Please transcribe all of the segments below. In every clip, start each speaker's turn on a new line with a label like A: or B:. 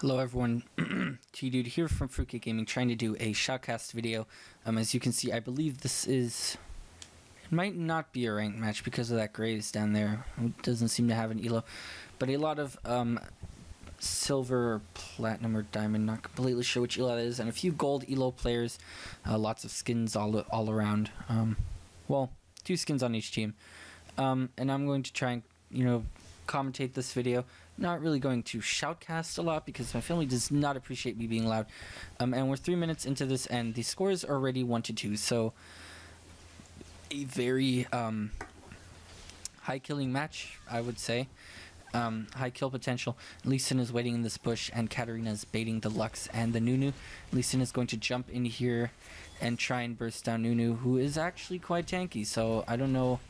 A: Hello everyone, T-Dude here from Fruitcake Gaming, trying to do a shoutcast video. As you can see, I believe this is... It might not be a ranked match because of that Graves down there. It doesn't seem to have an elo. But a lot of silver or platinum or diamond, not completely sure which elo that is, and a few gold elo players. Lots of skins all around. Well, 2 skins on each team. And I'm going to try and, commentate this video. Not really going to shoutcast a lot because my family does not appreciate me being loud. And we're 3 minutes into this and the scores are already 1-2, so a very high killing match, I would say. High kill potential. Lee Sin is waiting in this bush and Katarina is baiting the Lux and the Nunu. Lee Sin is going to jump in here and try and burst down Nunu, who is actually quite tanky, so I don't know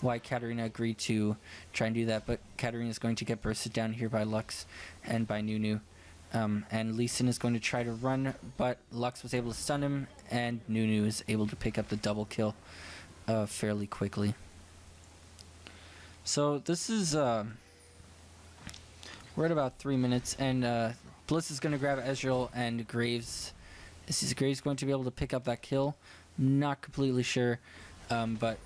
A: why Katarina agreed to try and do that, but Katarina is going to get bursted down here by Lux and by Nunu. And Lee Sin is going to try to run, but Lux was able to stun him, and Nunu is able to pick up the double kill fairly quickly. So this is... we're at about 3 minutes, and Bliss is going to grab Ezreal and Graves. Is Graves going to be able to pick up that kill? Not completely sure, but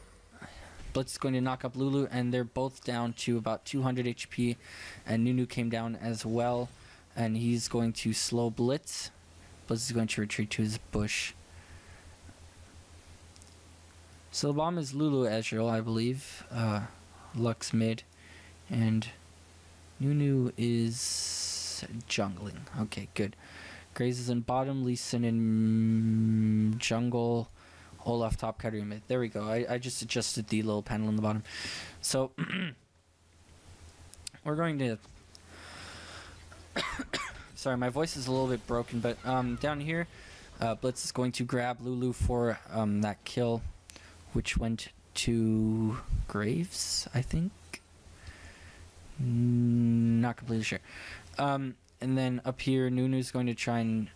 A: Blitz is going to knock up Lulu, and they're both down to about 200 HP, and Nunu came down as well, and he's going to slow Blitz. Blitz is going to retreat to his bush. So the bomb is Lulu Ezreal, I believe. Lux mid, and Nunu is jungling. Okay, good. Graves is in bottom, Lee Sin in jungle, Olaf top, Katarina mid. There we go. I just adjusted the little panel on the bottom. So we're going to sorry, my voice is a little bit broken, but down here Blitz is going to grab Lulu for that kill, which went to Graves, I think. Not completely sure. And then up here Nunu's going to try and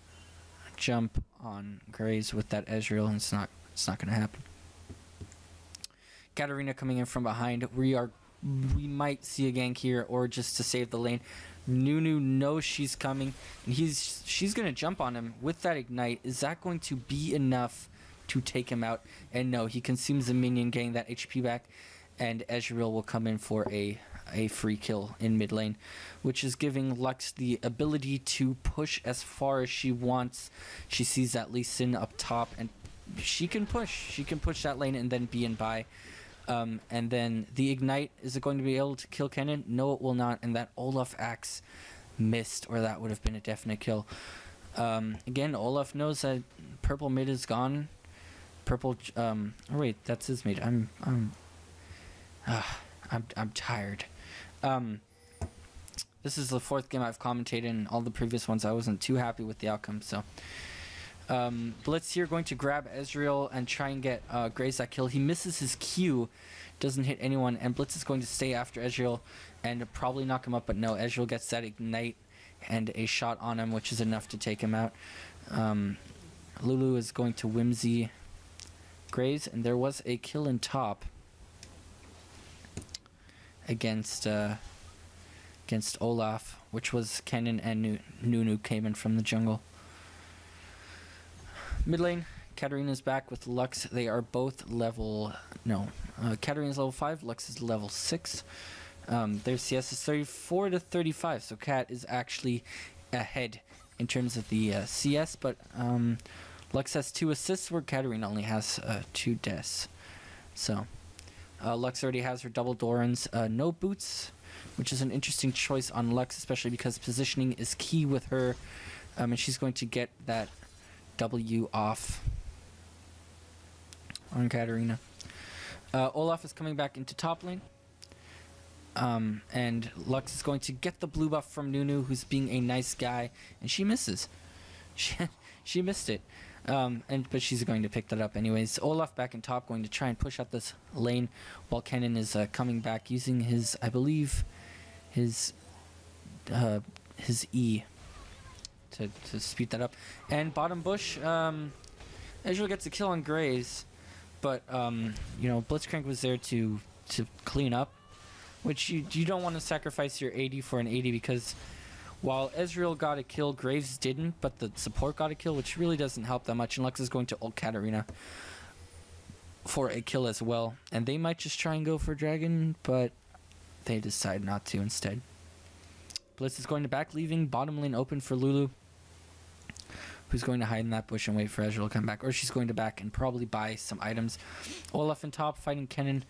A: jump on Graves with that Ezreal, and it's not going to happen. Katarina coming in from behind. We might see a gank here, or just to save the lane. Nunu knows she's coming, and she's going to jump on him with that ignite. Is that going to be enough to take him out? And no, he consumes the minion, getting that HP back, and Ezreal will come in for a free kill in mid lane, which is giving Lux the ability to push as far as she wants. She sees that Lee Sin up top, and she can push that lane and then be in buy. And then the ignite, is it going to be able to kill Kennen? No, it will not, and that Olaf axe missed, or that would have been a definite kill. Again, Olaf knows that purple mid is gone. Purple oh wait, that's his mid. I'm tired. This is the 4th game I've commentated, and all the previous ones I wasn't too happy with the outcome, so Blitz here going to grab Ezreal and try and get Graves that kill. He misses his Q, doesn't hit anyone, and Blitz is going to stay after Ezreal and probably knock him up, but no, Ezreal gets that ignite and a shot on him, which is enough to take him out. Lulu is going to Whimsy Graves, and there was a kill in top against Olaf, which was Kennen, and Nunu came in from the jungle. Mid lane, Katarina's back with Lux. They are both level... No, Katarina's level 5, Lux is level 6. Their CS is 34 to 35, so Kat is actually ahead in terms of the CS, but Lux has 2 assists where Katarina only has 2 deaths. So Lux already has her double Dorans, no boots, which is an interesting choice on Lux, especially because positioning is key with her, and she's going to get that W off on Katarina. Olaf is coming back into top lane, and Lux is going to get the blue buff from Nunu, who's being a nice guy, and she misses. She missed it, but she's going to pick that up anyways. Olaf back in top, going to try and push out this lane, while Kennen is coming back using his, I believe, his E to speed that up. And bottom bush, Ezreal gets a kill on Graves, but Blitzcrank was there to clean up, which you don't want to sacrifice your AD for an AD, because While Ezreal got a kill, Graves didn't, but the support got a kill, which really doesn't help that much. And Lux is going to ult Katarina for a kill as well. And they might just try and go for Dragon, but they decide not to instead. Blitz is going to back, leaving bottom lane open for Lulu, who's going to hide in that bush and wait for Ezreal to come back. Or she's going to back and probably buy some items. Olaf in top fighting Kennen.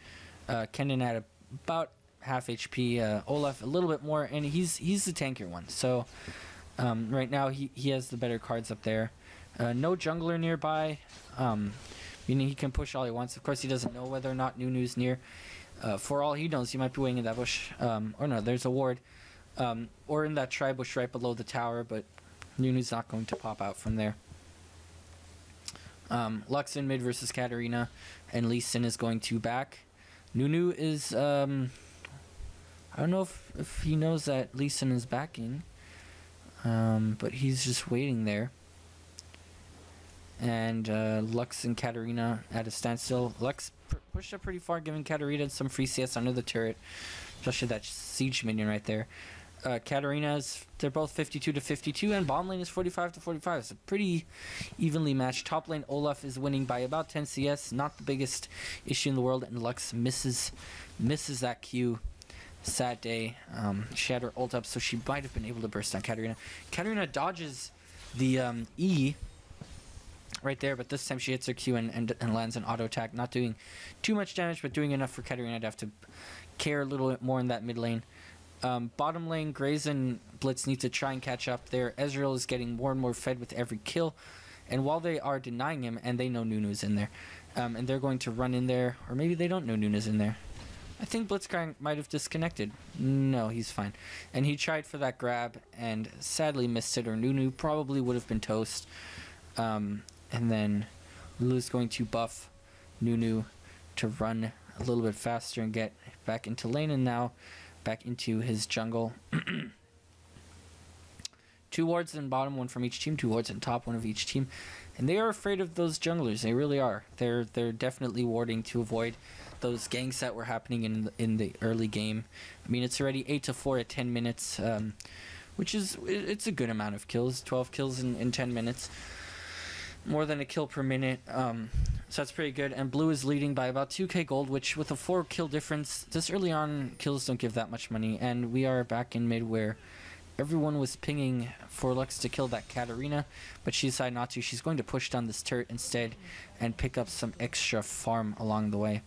A: Kennen at about half HP. Olaf a little bit more, and he's the tankier one. So right now he has the better cards up there. No jungler nearby, meaning he can push all he wants. Of course, he doesn't know whether or not Nunu's near. For all he knows, he might be waiting in that bush. Or no, there's a ward. Or in that tri-bush right below the tower, but Nunu's not going to pop out from there. Lux in mid versus Katarina, and Lee Sin is going to back. Nunu is, I don't know if he knows that Lee Sin is backing, but he's just waiting there. And Lux and Katarina at a standstill. Lux pushed up pretty far, giving Katarina some free CS under the turret, especially that siege minion right there. Katarina's, they're both 52 to 52, and bottom lane is 45 to 45. It's a pretty evenly matched. Top lane Olaf is winning by about 10 CS, not the biggest issue in the world, and Lux misses that Q. Sad day. She had her ult up, so she might have been able to burst down Katarina. Katarina dodges the E right there, but this time she hits her Q and lands an auto attack, not doing too much damage, but doing enough for Katarina to have to care a little bit more in that mid lane. Bottom lane, Graves and Blitz need to try and catch up there. Ezreal is getting more and more fed with every kill, and while they are denying him, and they know Nunu's in there, and they're going to run in there, or maybe they don't know Nunu's in there. I think Blitzcrank might have disconnected. No, he's fine. And he tried for that grab and sadly missed it, or Nunu probably would have been toast. And then Lulu's going to buff Nunu to run a little bit faster and get back into lane, and now back into his jungle. 2 wards in bottom, 1 from each team, 2 wards in top, 1 of each team. And they are afraid of those junglers. They really are. They're definitely warding to avoid those ganks that were happening in the early game. I mean, it's already 8-4 at 10 minutes, which is, it's a good amount of kills. 12 kills in 10 minutes. More than a kill per minute. So that's pretty good. And blue is leading by about 2k gold, which with a 4 kill difference, this early on, kills don't give that much money. And we are back in mid where everyone was pinging for Lux to kill that Katarina, but she decided not to. She's going to push down this turret instead and pick up some extra farm along the way.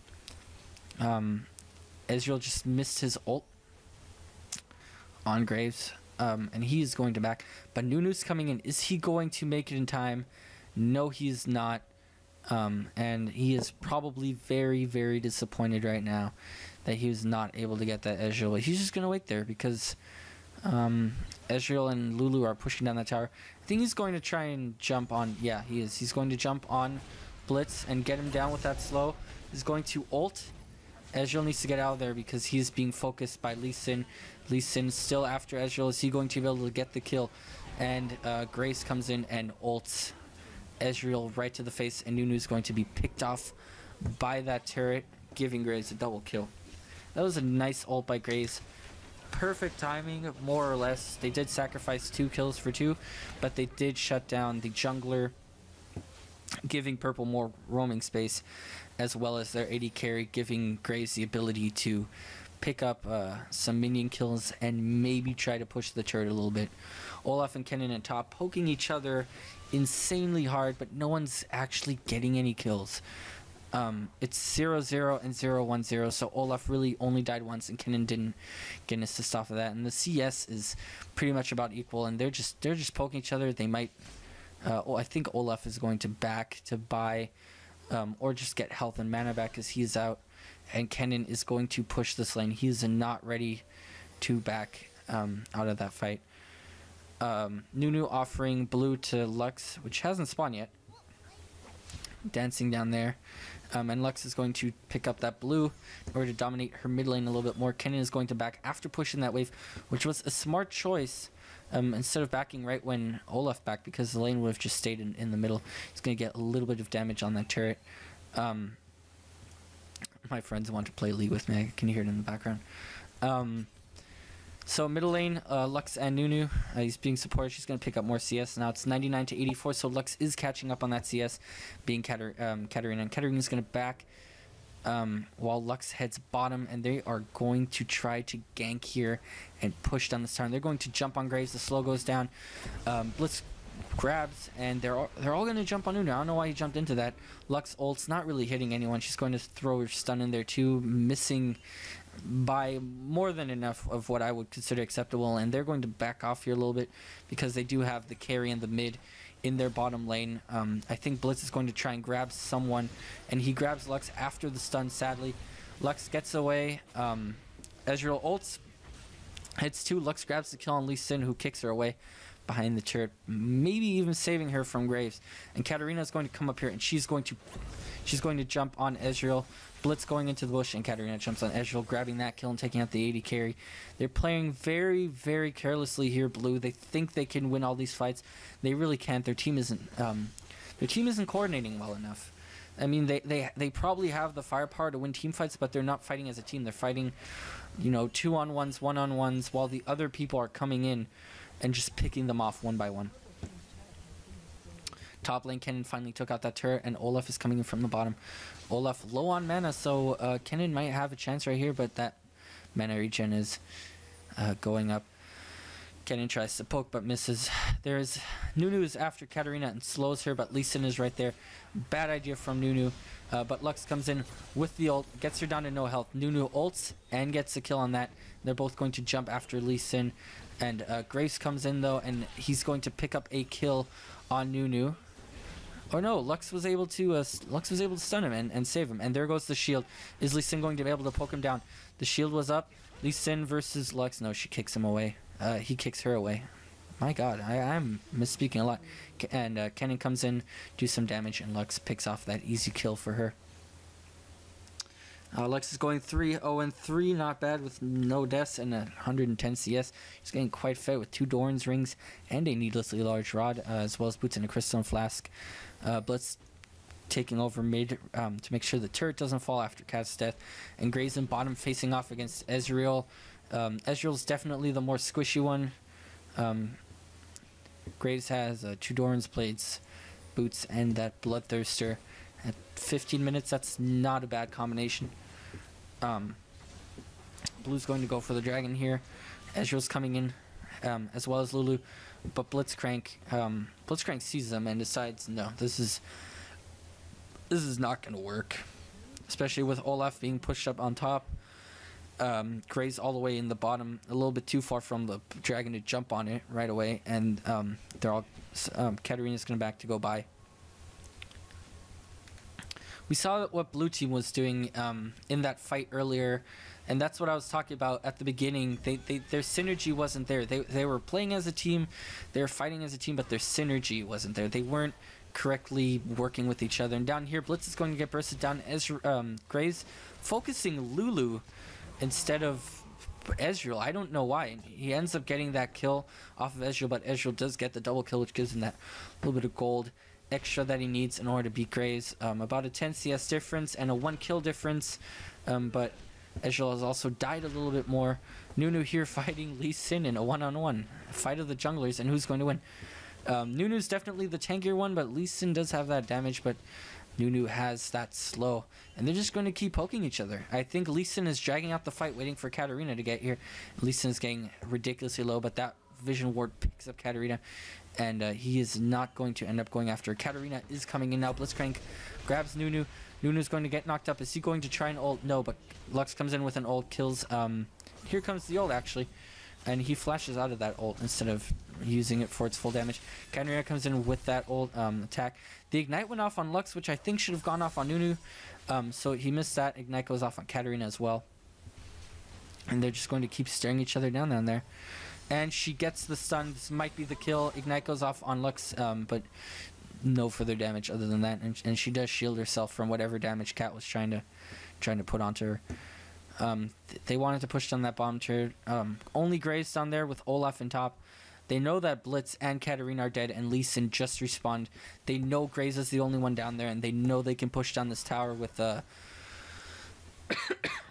A: Ezreal just missed his ult on Graves, and he is going to back. But Nunu's coming in. Is he going to make it in time? No, he's not. And he is probably very, very disappointed right now that he was not able to get that Ezreal. He's just going to wait there because Ezreal and Lulu are pushing down that tower. I think he's going to try and jump on. Yeah, he is. He's going to jump on Blitz and get him down with that slow. He's going to ult. Ezreal needs to get out of there because he's being focused by Lee Sin. Lee Sin still after Ezreal. Is he going to be able to get the kill? And Grace comes in and ults Ezreal right to the face, and Nunu's going to be picked off by that turret, giving Graves a double kill. That was a nice ult by Graves. Perfect timing, more or less. They did sacrifice 2 kills for 2, but they did shut down the jungler, giving purple more roaming space, as well as their AD carry, giving Graves the ability to pick up some minion kills and maybe try to push the turret a little bit. Olaf and Kennen at top, poking each other insanely hard, but no one's actually getting any kills. It's 0-0 and 0-1-0, so Olaf really only died once, and Kennen didn't get an assist off of that. And the CS is pretty much about equal, and they're just poking each other. They might. I think Olaf is going to back to buy, or just get health and mana back because he's out, and Kennen is going to push this lane. He's not ready to back out of that fight. Nunu offering blue to Lux, which hasn't spawned yet. Dancing down there. And Lux is going to pick up that blue in order to dominate her mid lane a little bit more. Kennen is going to back after pushing that wave, which was a smart choice. Instead of backing right when Olaf backed, because the lane would have just stayed in the middle. He's going to get a little bit of damage on that turret. My friends want to play League with me. I can hear it in the background. So middle lane, Lux and Nunu, he's being supported. She's going to pick up more CS. Now it's 99 to 84, so Lux is catching up on that CS, being Katarina. And Katarina's going to back while Lux heads bottom, and they are going to try to gank here and push down this tower. They're going to jump on Graves. The slow goes down. Blitz grabs, and they're all going to jump on Nunu. I don't know why he jumped into that. Lux ult's not really hitting anyone. She's going to throw her stun in there too, missing by more than enough of what I would consider acceptable, and they're going to back off here a little bit because they do have the carry and the mid in their bottom lane. I think Blitz is going to try and grab someone, and he grabs Lux after the stun, sadly. Lux gets away. Ezreal ults, hits 2. Lux grabs the kill on Lee Sin, who kicks her away behind the turret, maybe even saving her from Graves. And Katarina is going to come up here, and she's going to jump on Ezreal. Blitz going into the bush, and Katarina jumps on Ezreal, grabbing that kill and taking out the AD carry. They're playing very, very carelessly here, Blue. They think they can win all these fights. They really can't. Their team isn't coordinating well enough. I mean, they probably have the firepower to win team fights, but they're not fighting as a team. They're fighting, 2-on-1s, 1-on-1s, while the other people are coming in and just picking them off one by one. Top lane, Kennen finally took out that turret, and Olaf is coming in from the bottom. Olaf low on mana, so Kennen might have a chance right here, but that mana regen is going up. Kennen tries to poke, but misses. There's Nunu is after Katarina and slows her, but Lee Sin is right there. Bad idea from Nunu, but Lux comes in with the ult, gets her down to no health. Nunu ults and gets a kill on that. They're both going to jump after Lee Sin, and Graves comes in though, and he's going to pick up a kill on Nunu. Oh no, Lux was able to stun him and save him. And there goes the shield. Is Lee Sin going to be able to poke him down? The shield was up. Lee Sin versus Lux. No, she kicks him away. He kicks her away. My god, I'm misspeaking a lot. And Kennen comes in, do some damage, and Lux picks off that easy kill for her. Lux is going 3-0-3, not bad, with no deaths and 110 CS. He's getting quite fit with 2 Doran's rings and a needlessly large rod, as well as boots and a crystal flask. Blitz taking over mid to make sure the turret doesn't fall after Cat's death, and Graves in bottom facing off against Ezreal. Ezreal's definitely the more squishy one. Graves has 2 Doran's blades, boots, and that Bloodthirster. At 15 minutes, that's not a bad combination. Blue's going to go for the dragon here. Ezreal's coming in, as well as Lulu, but Blitzcrank sees them and decides, no, this is not going to work, especially with Olaf being pushed up on top. Graves all the way in the bottom, a little bit too far from the dragon to jump on it right away, and Katarina's going to back to go by. We saw what blue team was doing in that fight earlier, and that's what I was talking about at the beginning. Their synergy wasn't there. They were playing as a team, they were fighting as a team, but their synergy wasn't there. They weren't correctly working with each other. And down here, Blitz is going to get bursted down. Graves focusing Lulu instead of Ezreal. I don't know why. He ends up getting that kill off of Ezreal, but Ezreal does get the double kill, which gives him that little bit of gold extra that he needs in order to beat Graves. About a 10 CS difference and a 1 kill difference, but Ezreal has also died a little bit more. Nunu here fighting Lee Sin in a 1-on-1 fight of the junglers, and who's going to win? Nunu's definitely the tankier one, but Lee Sin does have that damage, but Nunu has that slow, and they're just going to keep poking each other. I think Lee Sin is dragging out the fight, waiting for Katarina to get here. Lee Sin is getting ridiculously low, but that vision ward picks up Katarina, and he is not going to end up going after. Katarina is coming in now. Blitzcrank grabs Nunu. Nunu's going to get knocked up. Is he going to try and ult? No, but Lux comes in with an ult, kills. Here comes the ult, actually, and he flashes out of that ult instead of using it for its full damage. Katarina comes in with that ult attack. The Ignite went off on Lux, which I think should have gone off on Nunu, so he missed that. Ignite goes off on Katarina as well, and they're just going to keep staring each other down there. And she gets the stun. This might be the kill. Ignite goes off on Lux, but no further damage other than that. And she does shield herself from whatever damage Cat was trying to put onto her. They wanted to push down that bomb turret. Only Graves down there with Olaf in top. They know that Blitz and Katarina are dead, and Lee Sin just respawned. They know Graves is the only one down there, and they know they can push down this tower with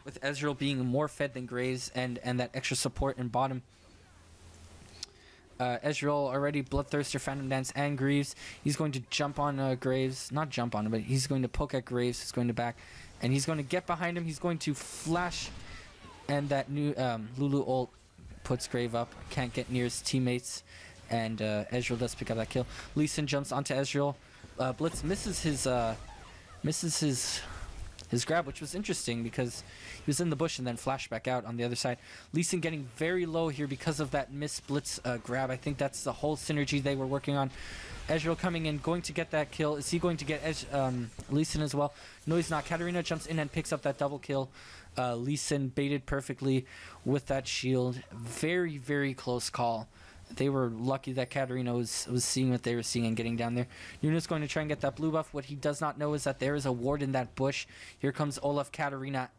A: with Ezreal being more fed than Graves and that extra support in bottom. Ezreal already Bloodthirster, Phantom Dance, and Greaves. He's going to jump on Graves. Not jump on him, but he's going to poke at Graves. He's going to back. And he's going to get behind him. He's going to flash. And that new Lulu ult puts Grave up. Can't get near his teammates. And Ezreal does pick up that kill. Lee Sin jumps onto Ezreal. Blitz misses his grab, which was interesting because he was in the bush and then flashed back out on the other side. Lee Sin getting very low here because of that miss Blitz grab. I think that's the whole synergy they were working on. Ezreal coming in, going to get that kill. Is he going to get Lee Sin as well? No, he's not. Katarina jumps in and picks up that double kill. Lee Sin baited perfectly with that shield. Very, very close call. They were lucky that Katarina was seeing what they were seeing and getting down there. Nuna's going to try and get that blue buff. What he does not know is that there is a ward in that bush. Here comes Olaf, Katarina,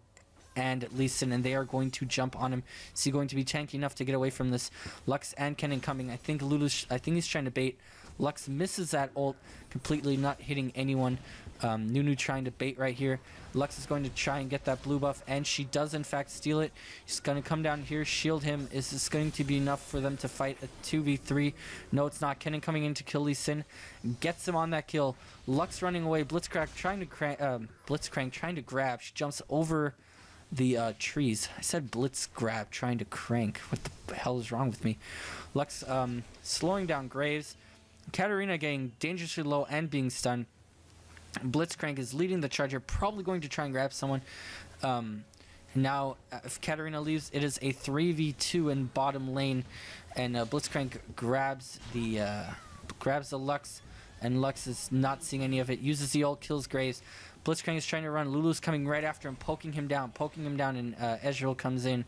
A: and Lee Sin, and they are going to jump on him. Is he going to be tanky enough to get away from this? Lux and Kennen coming. I think he's trying to bait. Lux misses that ult completely, not hitting anyone. Nunu trying to bait right here. Lux is going to try and get that blue buff, and she does in fact steal it. She's going to come down here, shield him. Is this going to be enough for them to fight a 2v3? No, it's not. Kennen coming in to kill Lee Sin. Gets him on that kill. Lux running away. Blitzcrank trying to grab. She jumps over the trees. I said blitz grab, trying to crank. What the hell is wrong with me? Lux slowing down Graves. Katarina getting dangerously low and being stunned. Blitzcrank is leading the charge here, probably going to try and grab someone. Now, if Katarina leaves, it is a 3v2 in bottom lane, and Blitzcrank grabs the Lux, and Lux is not seeing any of it. Uses the ult, kills Graves. Blitzcrank is trying to run. Lulu's coming right after him, poking him down, and Ezreal comes in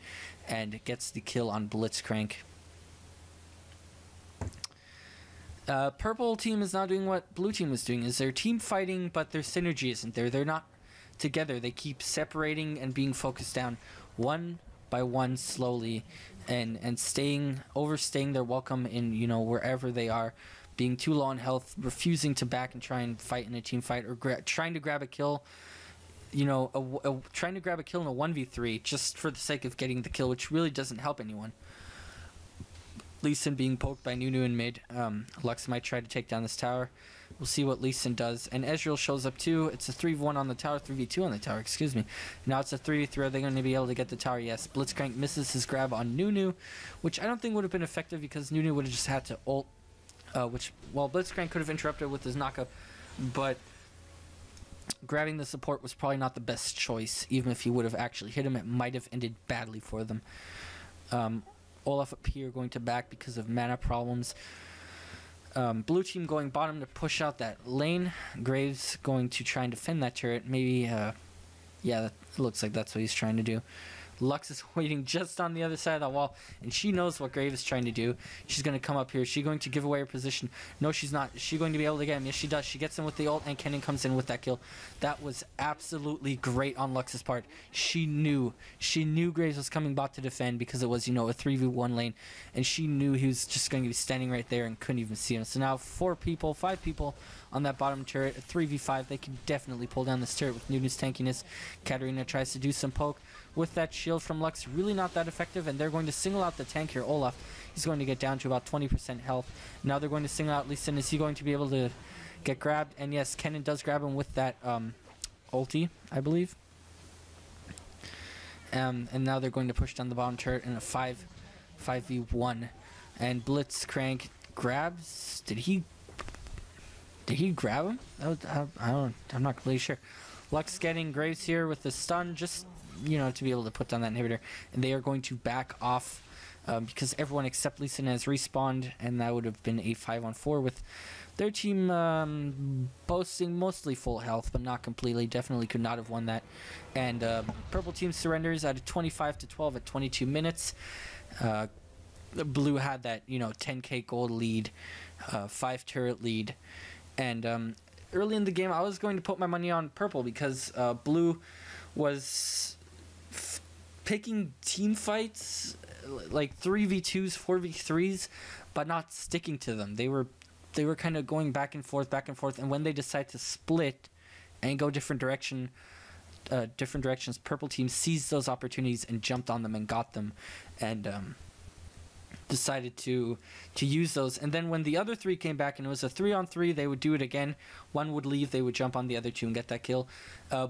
A: and gets the kill on Blitzcrank. Purple team is not doing what blue team was doing. Is their team fighting, but their synergy isn't there. They're not together. They keep separating and being focused down one by one slowly, and overstaying their welcome in wherever they are, being too low on health, refusing to back and try and fight in a team fight, or trying to grab a kill. Trying to grab a kill in a 1v3 just for the sake of getting the kill, which really doesn't help anyone. Lee Sin being poked by Nunu in mid. Lux might try to take down this tower. We'll see what Lee Sin does. And Ezreal shows up too. It's a 3v1 on the tower, 3v2 on the tower, excuse me. Now it's a 3v3. Are they going to be able to get the tower? Yes. Blitzcrank misses his grab on Nunu, which I don't think would have been effective because Nunu would have just had to ult. Blitzcrank could have interrupted with his knockup, but grabbing the support was probably not the best choice. Even if he would have actually hit him, it might have ended badly for them. Olaf up here going to back because of mana problems. Blue team going bottom to push out that lane. Graves going to try and defend that turret. Maybe, it looks like that's what he's trying to do. Lux is waiting just on the other side of the wall, and she knows what Graves is trying to do. She's going to come up here. Is she going to give away her position? No, she's not. Is she going to be able to get him? Yes, she does. She gets him with the ult, and Kennen comes in with that kill. That was absolutely great on Lux's part. She knew Graves was coming bot to defend because it was, a 3v1 lane, and she knew he was just going to be standing right there and couldn't even see him. So now 5 people on that bottom turret, a 3v5. They can definitely pull down this turret with Nunu's tankiness. Katarina tries to do some poke with that shield from Lux. Really not that effective, and they're going to single out the tank here, Olaf. He's going to get down to about 20% health. Now they're going to single out Lee Sin. Is he going to be able to get grabbed? And yes, Kennen does grab him with that ulti, I believe. And now they're going to push down the bottom turret in a 5v1. And Blitzcrank grabs. Did he grab him? I'm not completely sure. Lux getting Graves here with the stun, just to be able to put down that inhibitor, and they are going to back off because everyone except Lee Sin has respawned, and that would have been a 5-on-4 with their team boasting mostly full health, but not completely. Definitely could not have won that. And purple team surrenders at a 25-12 at 22 minutes. Blue had that 10k gold lead, 5 turret lead, and early in the game I was going to put my money on purple because blue was picking team fights like 3v2s, 4v3s, but not sticking to them. They were kind of going back and forth, and when they decide to split and go different direction, different directions. Purple team seized those opportunities and jumped on them and got them, and decided to use those. And then when the other 3 came back and it was a 3-on-3, they would do it again. One would leave, they would jump on the other 2 and get that kill.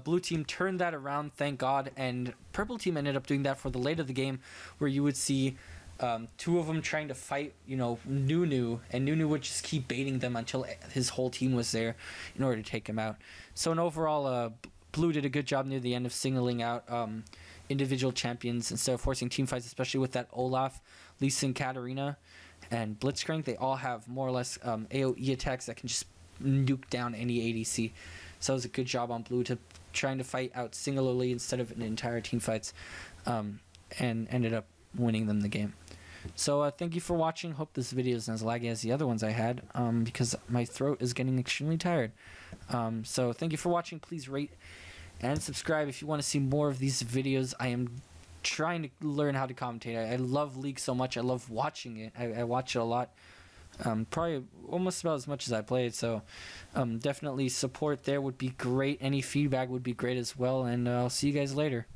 A: Blue team turned that around, thank God, and purple team ended up doing that for the late of the game, where you would see 2 of them trying to fight, Nunu, and Nunu would just keep baiting them until his whole team was there in order to take him out. So in overall, Blue did a good job near the end of singling out individual champions instead of forcing team fights, especially with that Olaf, Lee Sin, Katarina, and Blitzcrank. They all have more or less AoE attacks that can just nuke down any ADC. So it was a good job on Blue to trying to fight out singularly instead of in entire team fights, and ended up winning them the game. So thank you for watching. Hope this video isn't as laggy as the other ones I had, because my throat is getting extremely tired. So thank you for watching. Please rate and subscribe if you want to see more of these videos. I am trying to learn how to commentate. I love League so much. I love watching it. I watch it a lot. Probably almost about as much as I played. So definitely support there would be great. Any feedback would be great as well. And I'll see you guys later.